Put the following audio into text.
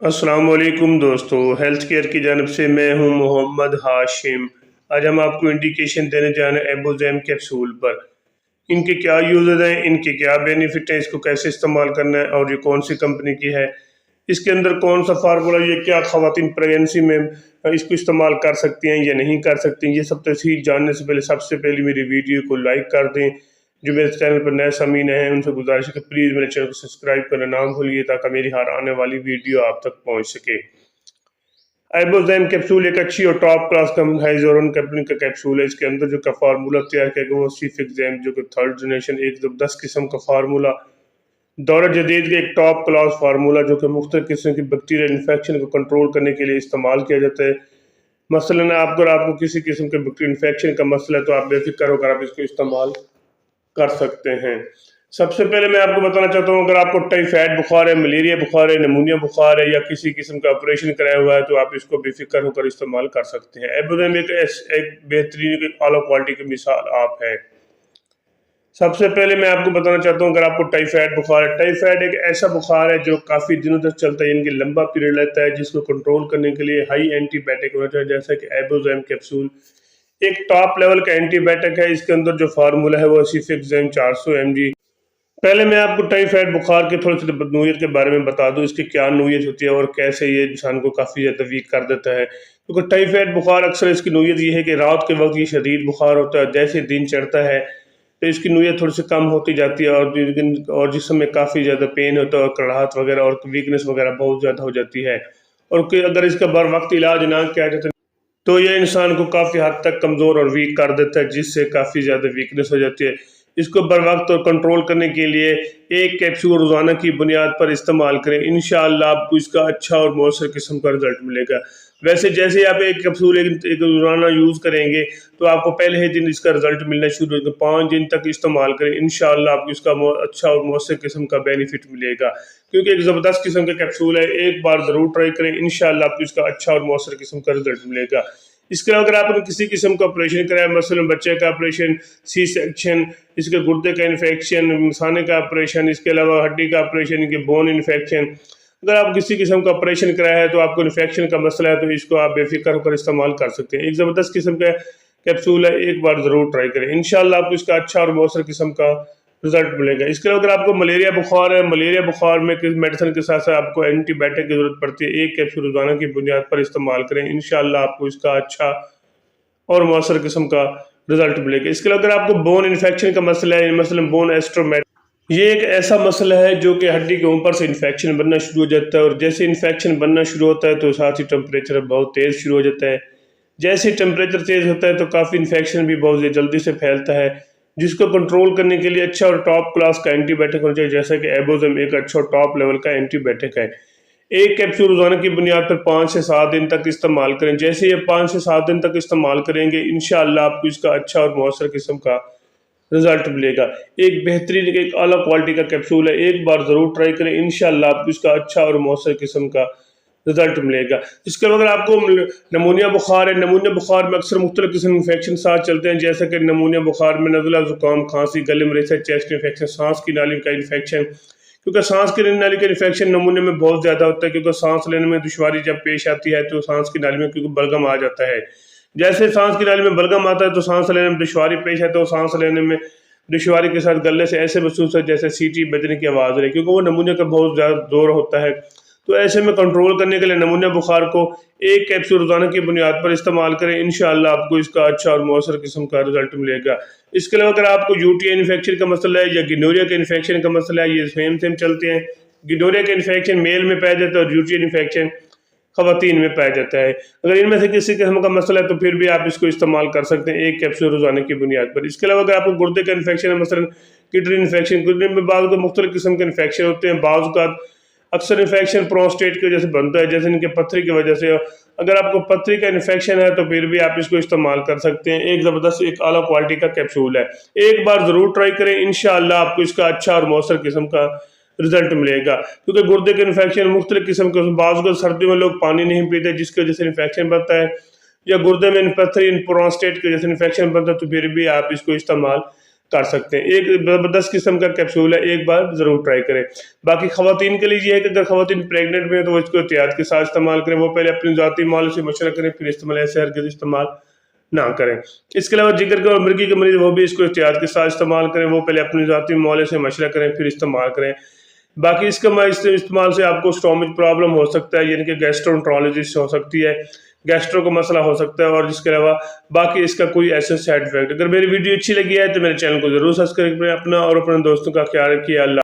अस्सलाम वालेकुम दोस्तों, हेल्थ केयर की जानब से मैं हूं मोहम्मद हाशिम। आज हम आपको इंडिकेशन देने जा रहे हैं एबोज़ैम कैप्सूल पर। इनके क्या यूज़ेस हैं, इनके क्या बेनिफिट हैं, इसको कैसे इस्तेमाल करना है और ये कौन सी कंपनी की है, इसके अंदर कौन सा फार्मूला, ये क्या ख़वातीन प्रेगनेंसी में इसको इस्तेमाल कर सकती हैं या नहीं कर सकती हैं, ये सब तफसील जानने से पहले सबसे पहले मेरी वीडियो को लाइक कर दें। जो मेरे चैनल पर नए सामीन हैं उनसे गुजारिश है कि प्लीज़ मेरे चैनल को सब्सक्राइब करना ना भूलिए ताकि मेरी हर आने वाली वीडियो आप तक पहुंच सके। एबोज़ैम कैप्सूल एक अच्छी और टॉप क्लास हाइज़ोरन कंपनी का कैप्सूल है। इसके अंदर जो का फार्मूला तैयार किया गया वो सीफिक्ज़ैम जो कि थर्ड जनरेशन एक ज़बरदस्त किस्म का फार्मूला, दौर जदीद के एक टॉप क्लास फार्मूला जो कि मुख्तलिफ किस्म की बैक्टीरियल इन्फेक्शन को कंट्रोल करने के लिए इस्तेमाल किया जाता है। मसलन आपको किसी किस्म के बैक्टीरियल इन्फेक्शन का मसला है तो आप बेफिक्र होकर आप इसको इस्तेमाल कर सकते हैं। सबसे पहले मैं आपको बताना चाहता हूँ, अगर आपको टाइफाइड बुखार है, मलेरिया बुखार है, निमोनिया बुखार है या किसी किस्म का ऑपरेशन कराया हुआ है तो आप इसको बेफिक्र होकर इस्तेमाल कर सकते हैं। एबोज़ैम एक बेहतरीन आला क्वालिटी की मिसाल आप है। सबसे पहले मैं आपको बताना चाहता हूँ, अगर आपको टाइफाइड बुखार है, टाइफाइड एक ऐसा बुखार है जो काफ़ी दिनों तक चलता है, यानी कि लंबा पीरियड लेता है, जिसको कंट्रोल करने के लिए हाई एंटीबायोटिक होना चाहिए, जैसा कि एबोज़ैम कैप्सूल एक टॉप लेवल का एंटीबायोटिक है। इसके अंदर जो फार्मूला है वो सीफिक्ज़ैम 400 mg। पहले मैं आपको टाइफाइड बुखार के थोड़ी सी नोयत के बारे में बता दूं, इसकी क्या नोयत होती है और कैसे ये इंसान को काफ़ी ज़्यादा वीक कर देता है। क्योंकि टाइफाइड बुखार अक्सर इसकी नोयत ये है कि रात के वक्त ये शदीद बुखार होता है, जैसे दिन चढ़ता है तो इसकी नोयत थोड़ी सी कम होती जाती है और जिसम में काफ़ी ज़्यादा पेन होता है और कड़ाहट वगैरह और वीकनेस वगैरह बहुत ज़्यादा हो जाती है। और अगर इसका बर वक्त इलाज ना किया जाए तो ये इंसान को काफ़ी हद तक कमज़ोर और वीक कर देता है, जिससे काफ़ी ज़्यादा वीकनेस हो जाती है। इसको बर वक्त और कंट्रोल करने के लिए एक कैप्सूल रोज़ाना की बुनियाद पर इस्तेमाल करें। इंशाअल्लाह आपको इसका अच्छा और मौसर किस्म का रिजल्ट मिलेगा। वैसे जैसे आप एक कैप्सूल एक रोज़ाना यूज़ करेंगे तो आपको पहले ही दिन इसका रिजल्ट मिलना शुरू होगा। 5 दिन तक इस्तेमाल करें, इंशाअल्लाह आपको इसका अच्छा और मौसर किस्म का बेनिफिट मिलेगा। क्योंकि एक ज़बरदस्त किस्म का कैप्सूल है, एक बार ज़रूर ट्राई करें, इंशाअल्लाह आपको इसका अच्छा और मौसर किस्म का रिजल्ट मिलेगा। इसके अलावा अगर आपने किसी किस्म का ऑपरेशन कराया, मसलन बच्चे का ऑपरेशन, सी सेक्शन, इसके गुर्दे का इन्फेक्शन, मसाने का ऑपरेशन, इसके अलावा हड्डी का ऑपरेशन, इनके बोन इन्फेक्शन, अगर आप किसी किस्म का ऑपरेशन कराया है तो आपको इन्फेक्शन का मसला है तो इसको आप बेफिक्र होकर इस्तेमाल कर सकते हैं। एक ज़बरदस्त किस्म का कैप्सूल है, एक बार ज़रूर ट्राई करें, इंशाअल्लाह आपको इसका अच्छा और मौसर किस्म का रिजल्ट मिलेगा। इसके अलावा अगर आपको मलेरिया बुखार है, मलेरिया बुखार में किस मेडिसिन के साथ साथ आपको एंटीबायोटिक की ज़रूरत पड़ती है, एक कैप्सूल रोज़ाना की बुनियाद पर इस्तेमाल करें, इंशाअल्लाह आपको इसका अच्छा और मौसर किस्म का रिजल्ट मिलेगा। इसके अलावा अगर आपको बोन इन्फेक्शन का मसला है, मसलन बोन एस्ट्रोमेट, ये एक ऐसा मसला है जो कि हड्डी के ऊपर से इन्फेक्शन बनना शुरू हो जाता है और जैसे इन्फेक्शन बनना शुरू होता है तो साथ ही टेम्परेचर बहुत तेज़ शुरू हो जाता है। जैसे टेम्परेचर तेज़ होता है तो काफ़ी इन्फेक्शन भी बहुत जल्दी से फैलता है, जिसको कंट्रोल करने के लिए अच्छा और टॉप क्लास का एंटीबायोटिक होना चाहिए, जैसा कि एबोज़ैम एक अच्छा और टॉप लेवल का एंटीबायोटिक है। एक कैप्सूल रोज़ाना की बुनियाद पर 5 से 7 दिन तक इस्तेमाल करें। जैसे ये 5 से 7 दिन तक इस्तेमाल करेंगे, इंशाअल्लाह आपको इसका अच्छा और मौसर किस्म का रिजल्ट मिलेगा। एक बेहतरीन एक आला क्वालिटी का कैप्सूल है, एक बार ज़रूर ट्राई करें, इंशाअल्लाह आपको इसका अच्छा और मौसर किस्म का रिजल्ट मिलेगा। इसके अलावा अगर आपको नमूनिया बुखार है, नमूनिया बुखार में अक्सर मुख्तलिफ किस्म इन्फेक्शन साथ चलते हैं, जैसे कि नमूनिया बुखार में नज़ला, ज़ुकाम, खांसी, गले में रेशा, चेस्ट इन्फेक्शन, सांस की नाली का इन्फेक्शन, क्योंकि सांस की नाली का इन्फेक्शन नमूने में बहुत ज़्यादा होता है, क्योंकि सांस लेने में दुश्वारी जब पेश आती है तो सांस की नाली में क्योंकि बलगम आ जाता है। जैसे सांस की नाली में बलगम आता है तो सांस लेने में दुश्वारी पेश है, तो सांस लेने में दुश्वारी के साथ गले से ऐसे महसूस है जैसे सीटी बजने की आवाज़ रही, क्योंकि वो नमूने का बहुत ज़्यादा जोर होता है। तो ऐसे में कंट्रोल करने के लिए नमूनिया बुखार को एक कैप्सूल रोज़ाना की बुनियाद पर इस्तेमाल करें, इंशाअल्लाह आपको इसका अच्छा और मौसर किस्म का रिजल्ट मिलेगा। इसके अलावा अगर आपको यूटीआई इन्फेक्शन का मसला है या गिनोरिया के इन्फेक्शन का मसला है, ये सेम चलते हैं। गिनोरिया का इन्फेक्शन मेल में पाया जाता है और यूटीआई इन्फेक्शन खवातीन में पाया जाता है। अगर इनमें से किसी किस्म का मसला है तो फिर भी आप इसको इस्तेमाल कर सकते हैं एक कैप्सूल रोज़ाना की बुनियाद पर। इसके अलावा अगर आपको गुर्दे का इन्फेक्शन है, मसलन किडनी इन्फेक्शन, किडनी में बाज़ को मुख्तलिफ किस्म के इन्फेक्शन होते हैं, बाज़ का अक्सर इन्फेक्शन प्रोस्टेट की वजह से बनता है, जैसे इनके पथरी की वजह से। अगर आपको पथरी का इन्फेक्शन है तो फिर भी आप इसको इस्तेमाल कर सकते हैं, एक ज़बरदस्त एक आला क्वालिटी का कैप्सूल है, एक बार ज़रूर ट्राई करें, इंशाअल्लाह आपको इसका अच्छा और मौसर किस्म का रिजल्ट मिलेगा। क्योंकि गुर्दे के इन्फेक्शन मुख्तलिफ किस्म के, बाज़ को सर्दियों में लोग पानी नहीं पीते जिसकी वजह से इन्फेक्शन बनता है, या गुर्दे में पथरी प्रोस्टेट की वजह से इन्फेक्शन बनता है, तो फिर भी आप इसको इस्तेमाल کر سکتے ہیں. ایک زبردست قسم کا کیپسول ہے, ایک بار ضرور ٹرائی کریں. باقی خواتین کے لیے یہ ہے کہ اگر خواتین پریگننٹ میں ہیں تو وہ اس کو احتیاط کے ساتھ استعمال کریں. وہ پہلے اپنے ذاتی معالج سے مشورہ کریں پھر استعمال, ایسے ہرگز استعمال نہ کریں. اس کے علاوہ جگر کے اور مرگی کے مریض وہ بھی اس کو احتیاط کے ساتھ استعمال کریں. وہ پہلے اپنے ذاتی معالج سے مشورہ کریں پھر استعمال کریں. باقی اس کا استعمال سے آپ کو اسٹومک پرابلم ہو سکتا ہے, یعنی کہ گیسٹرونٹرالوجسٹ ہو سکتی ہے, گیسٹرو کا مسئلہ ہو سکتا ہے. اور جس کے علاوہ باقی اس کا کوئی ایسا سائڈ افیکٹ. اگر میری ویڈیو اچھی لگی ہے تو میرے چینل کو ضرور سبسکرائب کریں. اپنا اور اپنے دوستوں کا خیال رکھیے. اللہ